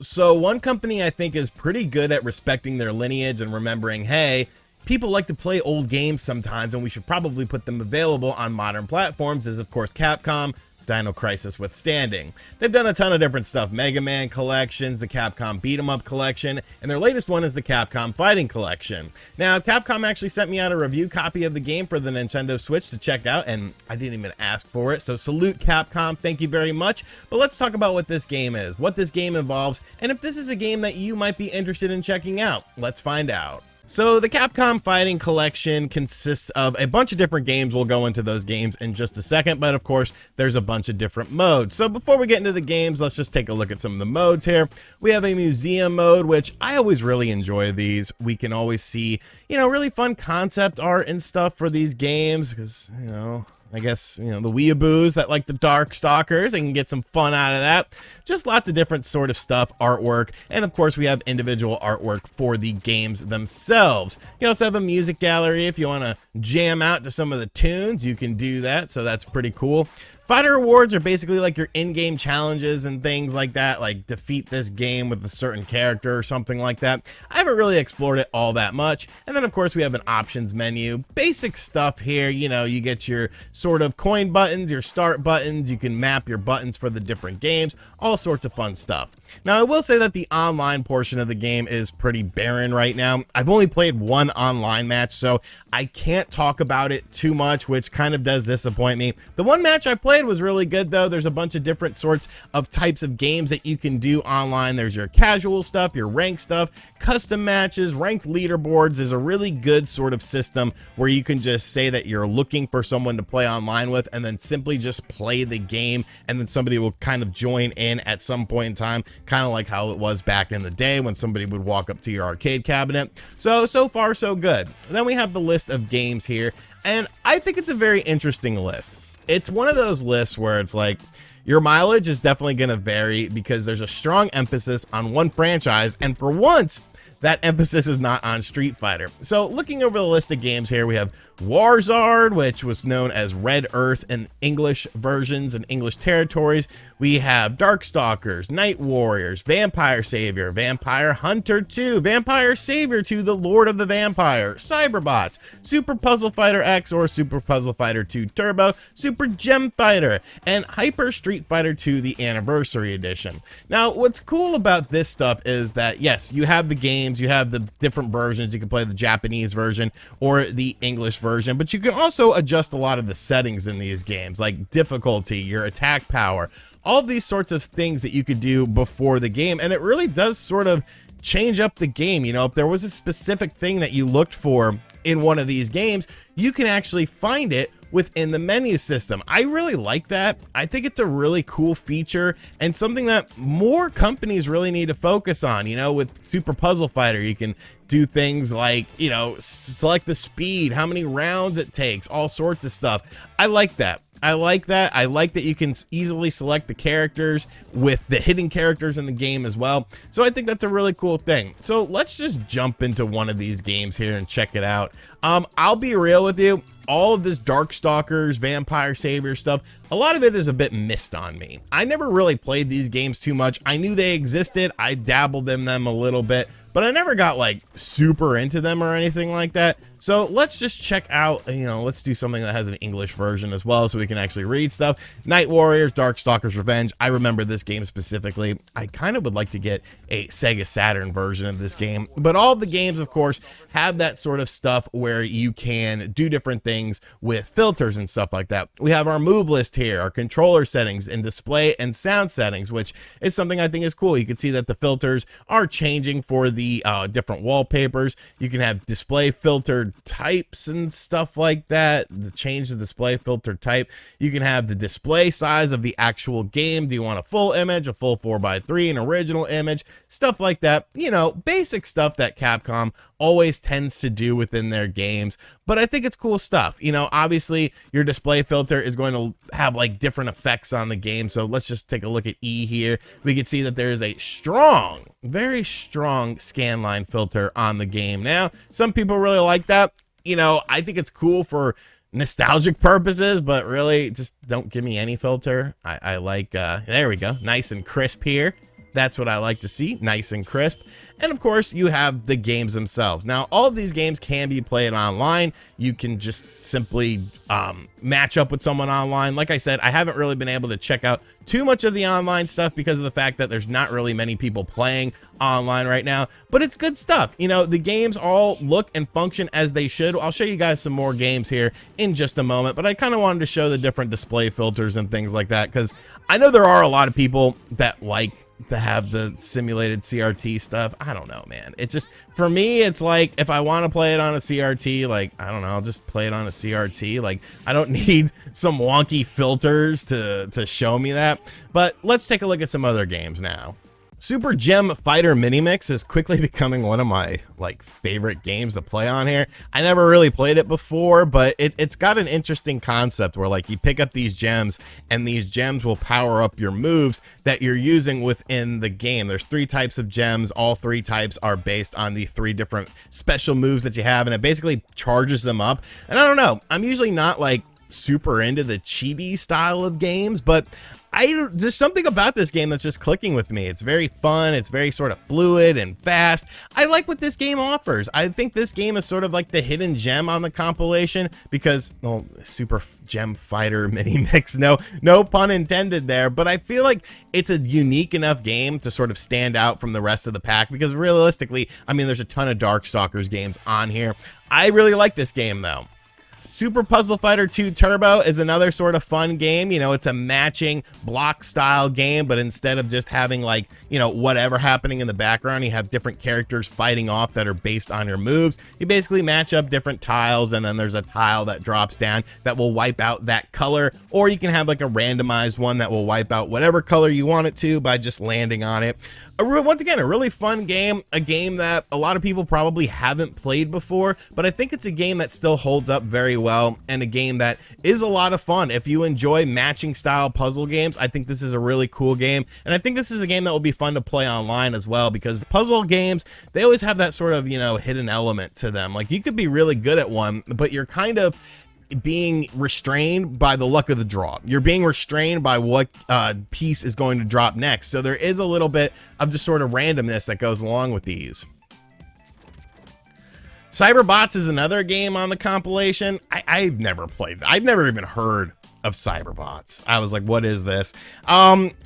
So one company I think is pretty good at respecting their lineage and remembering, hey, people like to play old games sometimes and we should probably put them available on modern platforms is of course Capcom, Dino Crisis withstanding. They've done a ton of different stuff, Mega Man collections, the Capcom Beat 'em Up collection, and their latest one is the Capcom Fighting Collection. Now, Capcom actually sent me out a review copy of the game for the Nintendo Switch to check out, and I didn't even ask for it, so salute Capcom, thank you very much. But let's talk about what this game is, what this game involves, and if this is a game that you might be interested in checking out. Let's find out. So the Capcom Fighting Collection consists of a bunch of different games. We'll go into those games in just a second, but of course there's a bunch of different modes. So before we get into the games, let's just take a look at some of the modes here. We have a museum mode, which I always really enjoy these. We can always see, really fun concept art and stuff for these games because, I guess, the weeaboos that like the Darkstalkers, they can get some fun out of that. Just lots of different sort of stuff, artwork, and of course we have individual artwork for the games themselves. You also have a music gallery. If you want to jam out to some of the tunes, you can do that, so that's pretty cool. Fighter awards are basically like your in-game challenges and things like that, like defeat this game with a certain character or something like that. I haven't really explored it all that much. And then of course we have an options menu, basic stuff here. You get your sort of coin buttons, your start buttons, you can map your buttons for the different games, all sorts of fun stuff. Now I will say that the online portion of the game is pretty barren right now. I've only played one online match, so I can't talk about it too much, which kind of does disappoint me. The one match I played was really good though. There's a bunch of different sorts of types of games that you can do online. There's your casual stuff, your ranked stuff, custom matches, ranked leaderboards. Is a really good sort of system where you can just say that you're looking for someone to play online with and then simply just play the game, and then somebody will kind of join in at some point in time, kind of like how it was back in the day when somebody would walk up to your arcade cabinet. So far so good. Then we have the list of games here, and I think it's a very interesting list. It's one of those lists where it's like your mileage is definitely going to vary because there's a strong emphasis on one franchise, and for once that emphasis is not on Street Fighter. So looking over the list of games here, we have Warzard, which was known as Red Earth in English versions and English territories. We have Darkstalkers, Night Warriors, Vampire Savior, Vampire Hunter 2, Vampire Savior 2, The Lord of the Vampire, Cyberbots, Super Puzzle Fighter X or Super Puzzle Fighter 2 Turbo, Super Gem Fighter, and Hyper Street Fighter 2, the Anniversary Edition. Now, what's cool about this stuff is that, yes, you have the games, you have the different versions. You can play the Japanese version or the English version, but you can also adjust a lot of the settings in these games, like difficulty, your attack power, all these sorts of things that you could do before the game, and it really does sort of change up the game. If there was a specific thing that you looked for in one of these games, you can actually find it within the menu system. I really like that. I think it's a really cool feature and something that more companies really need to focus on. With Super Puzzle Fighter, you can do things like, select the speed, how many rounds it takes, all sorts of stuff. I like that. I like that you can easily select the characters with the hidden characters in the game as well. So I think that's a really cool thing. So let's just jump into one of these games here and check it out. I'll be real with you. All of this Darkstalkers, Vampire Savior stuff, a lot of it is a bit missed on me. I never really played these games too much. I knew they existed. I dabbled in them a little bit, but I never got like super into them or anything like that. So let's just check out, let's do something that has an English version as well so we can actually read stuff. Night Warriors, Darkstalkers Revenge. I remember this game specifically. I kind of would like to get a Sega Saturn version of this game, but all the games, of course, have that sort of stuff where you can do different things with filters and stuff like that. We have our move list here, our controller settings and display and sound settings, which is something I think is cool. You can see that the filters are changing for the different wallpapers. You can have display filtered types and stuff like that. Change the display filter type. You can have the display size of the actual game. Do you want a full image, a full 4:3, an original image, stuff like that? Basic stuff that Capcom always tends to do within their games, but I think it's cool stuff. Obviously your display filter is going to have like different effects on the game. So let's just take a look at E here. We can see that there is a strong, very strong scanline filter on the game. Now, some people really like that. I think it's cool for nostalgic purposes, but really just don't give me any filter. I like, there we go. Nice and crisp here. That's what I like to see, nice and crisp. And of course, you have the games themselves. Now, all of these games can be played online. You can just simply match up with someone online. Like I said, I haven't really been able to check out too much of the online stuff because of the fact that there's not really many people playing online right now, but it's good stuff. You know, the games all look and function as they should. I'll show you guys some more games here in just a moment, but I kind of wanted to show the different display filters and things like that because I know there are a lot of people that like to have the simulated CRT stuff. I don't know, man. It's just, for me, it's like, if I want to play it on a CRT, like, I don't know, I'll just play it on a CRT. Like, I don't need some wonky filters to show me that. But let's take a look at some other games now. Super Gem Fighter Mini Mix is quickly becoming one of my favorite games to play on here. I never really played it before, but it's got an interesting concept where you pick up these gems and these gems will power up your moves that you're using within the game. There's 3 types of gems. All 3 types are based on the 3 different special moves that you have, and it basically charges them up. And I don't know, I'm usually not super into the chibi style of games, but there's something about this game that's just clicking with me. It's very fun. It's very sort of fluid and fast. I like what this game offers. I think this game is sort of like the hidden gem on the compilation because, well, Super Gem Fighter Mini Mix, no pun intended there, but I feel like it's a unique enough game to sort of stand out from the rest of the pack because realistically, I mean, there's a ton of Darkstalkers games on here. I really like this game though. Super Puzzle Fighter 2 Turbo is another sort of fun game. You know, it's a matching block style game, but instead of just having whatever happening in the background, you have different characters fighting off that are based on your moves. You basically match up different tiles, and then there's a tile that drops down that will wipe out that color, or you can have a randomized one that will wipe out whatever color you want it to by just landing on it. Once again, a really fun game, a game that a lot of people probably haven't played before, but I think it's a game that still holds up very well, and a game that is a lot of fun. If you enjoy matching style puzzle games, I think this is a really cool game, and I think this is a game that will be fun to play online as well, because puzzle games, they always have that sort of, hidden element to them. You could be really good at one, but you're kind of being restrained by the luck of the draw. You're being restrained by what piece is going to drop next. So there is a little bit of just sort of randomness that goes along with these. Cyberbots is another game on the compilation. I've never played that. I've never even heard of Cyberbots. I was like, what is this?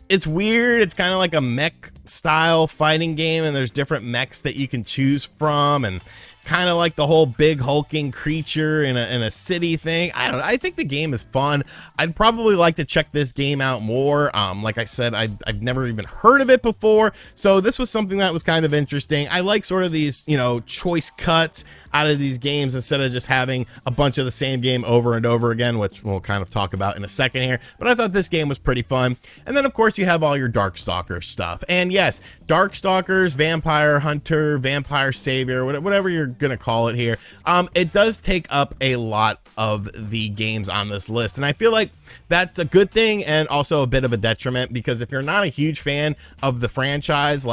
It's weird. It's kind of like a mech style fighting game, and there's different mechs that you can choose from, and kind of like the whole big hulking creature in a city thing. I don't know. I think the game is fun. I'd probably like to check this game out more. Like I said, I've never even heard of it before, so this was something that was kind of interesting. I like sort of these, choice cuts out of these games instead of just having a bunch of the same game over and over again, which we'll kind of talk about in a second here. But I thought this game was pretty fun. And then, of course, you have all your Darkstalkers stuff. And yes, Darkstalkers, Vampire Hunter, Vampire Savior, whatever you're gonna call it here, it does take up a lot of the games on this list, and I feel like that's a good thing and also a bit of a detriment, because if you're not a huge fan of the franchise,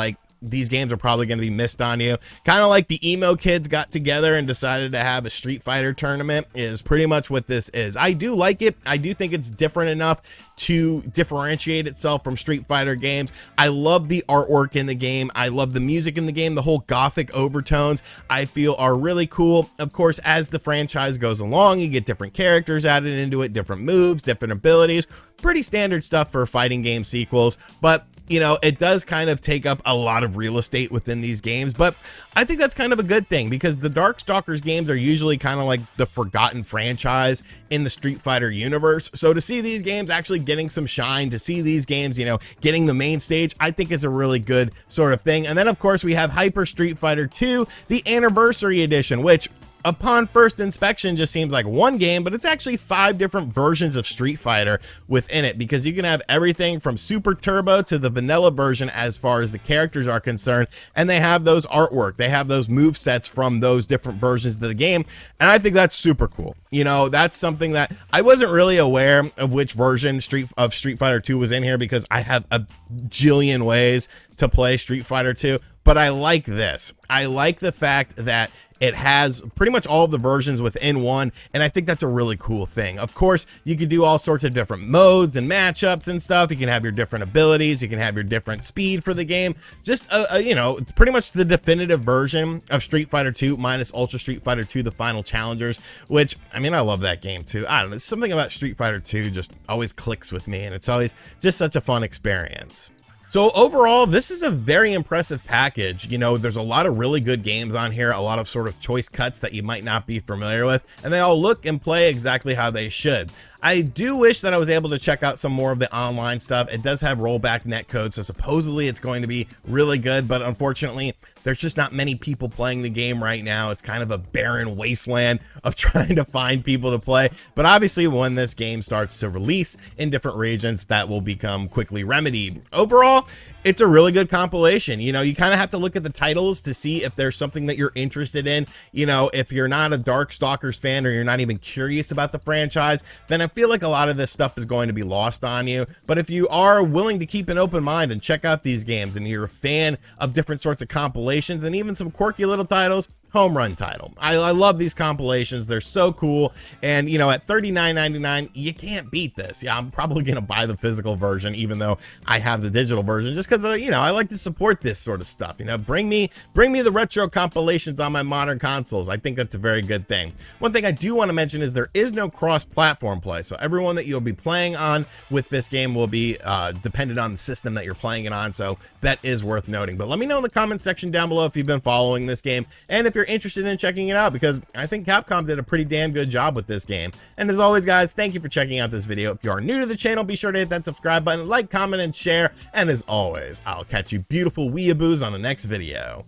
these games are probably going to be missed on you. Kind of like the emo kids got together and decided to have a Street Fighter tournament is pretty much what this is. I do like it. I do think it's different enough to differentiate itself from Street Fighter games. I love the artwork in the game. I love the music in the game. The whole gothic overtones I feel are really cool. Of course, as the franchise goes along, you get different characters added into it, different moves, different abilities. Pretty standard stuff for fighting game sequels, but it does kind of take up a lot of real estate within these games, but I think that's kind of a good thing, because the Darkstalkers games are usually kind of like the forgotten franchise in the Street Fighter universe. So to see these games actually getting some shine, to see these games, getting the main stage, I think is a really good sort of thing. And then, of course, we have Hyper Street Fighter 2, the Anniversary Edition, which upon first inspection just seems like one game, but it's actually 5 different versions of Street Fighter within it, because you can have everything from Super Turbo to the vanilla version as far as the characters are concerned, and they have those artwork, they have those move sets from those different versions of the game, and I think that's super cool. That's something that I wasn't really aware of, which version of Street Fighter 2 was in here, because I have a jillion ways to play Street Fighter 2. but I like this. I like the fact that it has pretty much all of the versions within one, and I think that's a really cool thing. Of course, you can do all sorts of different modes and matchups and stuff. You can have your different abilities. You can have your different speed for the game. Just, you know, pretty much the definitive version of Street Fighter 2 minus Ultra Street Fighter 2, the Final Challengers, which, I mean, I love that game too. I don't know, something about Street Fighter 2 just always clicks with me, and it's always just such a fun experience. So overall, this is a very impressive package. You know, there's a lot of really good games on here, a lot of sort of choice cuts that you might not be familiar with, and they all look and play exactly how they should. I do wish that I was able to check out some more of the online stuff. It does have rollback netcode, so supposedly it's going to be really good, but unfortunately, there's just not many people playing the game right now. It's kind of a barren wasteland of trying to find people to play. But obviously, when this game starts to release in different regions, that will become quickly remedied. Overall, it's a really good compilation. You know, you kind of have to look at the titles to see if there's something that you're interested in. You know, if you're not a Darkstalkers fan or you're not even curious about the franchise, then I feel like a lot of this stuff is going to be lost on you. But if you are willing to keep an open mind and check out these games, and you're a fan of different sorts of compilations and even some quirky little titles, home run title. I love these compilations. They're so cool. And, you know, at $39.99, you can't beat this. Yeah, I'm probably going to buy the physical version, even though I have the digital version, just because, you know, I like to support this sort of stuff. You know, bring me the retro compilations on my modern consoles. I think that's a very good thing. One thing I do want to mention is there is no cross-platform play. So everyone that you'll be playing on with this game will be dependent on the system that you're playing it on. So that is worth noting. But let me know in the comment section down below if you've been following this game and if you're interested in checking it out, because I think Capcom did a pretty damn good job with this game. And as always, guys, thank you for checking out this video. If you are new to the channel, be sure to hit that subscribe button, like, comment, and share. And as always, I'll catch you beautiful weeaboos on the next video.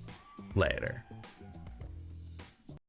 Later.